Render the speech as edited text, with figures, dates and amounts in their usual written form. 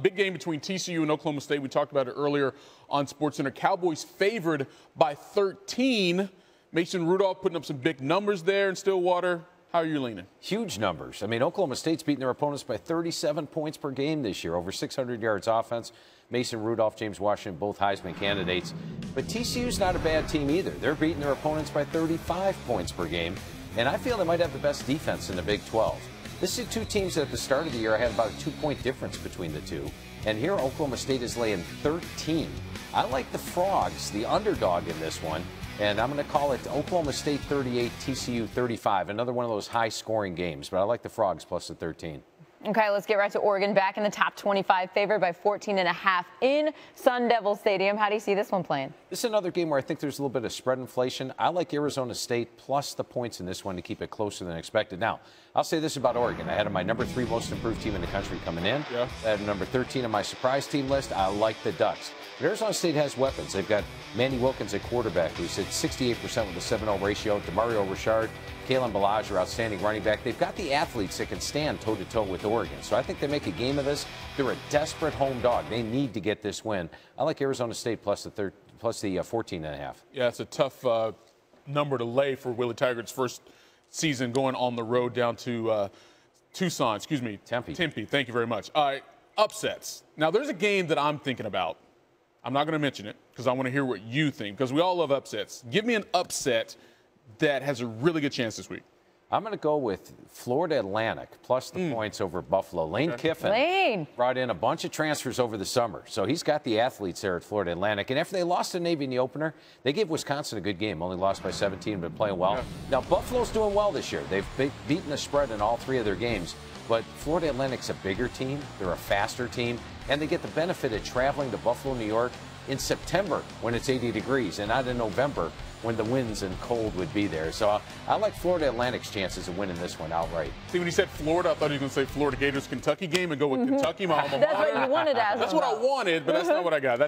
Big game between TCU and Oklahoma State. We talked about it earlier on SportsCenter. Cowboys favored by 13. Mason Rudolph putting up some big numbers there in Stillwater. How are you leaning? Huge numbers. I mean, Oklahoma State's beating their opponents by 37 points per game this year, over 600 yards offense. Mason Rudolph, James Washington, both Heisman candidates. But TCU's not a bad team either. They're beating their opponents by 35 points per game. And I feel they might have the best defense in the Big 12. This is two teams that at the start of the year I had about a 2-point difference between the two. And here Oklahoma State is laying 13. I like the Frogs, the underdog in this one. And I'm going to call it Oklahoma State 38, TCU 35. Another one of those high-scoring games. But I like the Frogs plus the 13. Okay, let's get right to Oregon. Back in the top 25, favored by 14.5 in Sun Devil Stadium. How do you see this one playing? This is another game where I think there's a little bit of spread inflation. I like Arizona State plus the points in this one to keep it closer than expected. Now, I'll say this about Oregon. I had my number 3 most improved team in the country coming in. Yeah. I had number 13 on my surprise team list. I like the Ducks. But Arizona State has weapons. They've got Manny Wilkins at quarterback, who's at 68% with a 7-0 ratio. DeMario Richard, Kalen Ballage are outstanding running back. They've got the athletes that can stand toe-to-toe with Oregon. So I think they make a game of this. They're a desperate home dog. They need to get this win. I like Arizona State plus the 14.5. Yeah, it's a tough number to lay for Willie Taggart's first season going on the road down to Tempe. Thank you very much. All right, upsets. Now, there's a game that I'm thinking about. I'm not going to mention it because I want to hear what you think, because we all love upsets. Give me an upset that has a really good chance this week. I'm going to go with Florida Atlantic plus the points over Buffalo. Lane Kiffin brought in a bunch of transfers over the summer, so he's got the athletes there at Florida Atlantic. And after they lost to Navy in the opener, they gave Wisconsin a good game. Only lost by 17, but playing well. Now, Buffalo's doing well this year. They've beaten the spread in all 3 of their games. But Florida Atlantic's a bigger team. They're a faster team. And they get the benefit of traveling to Buffalo, New York in September when it's 80 degrees and not in November when the winds and cold would be there. So I like Florida Atlantic's chances of winning this one outright. See, when he said Florida, I thought he was going to say Florida Gators Kentucky game and go with Kentucky, my alma mater. That's what you wanted as That's what I wanted, but that's not what I got.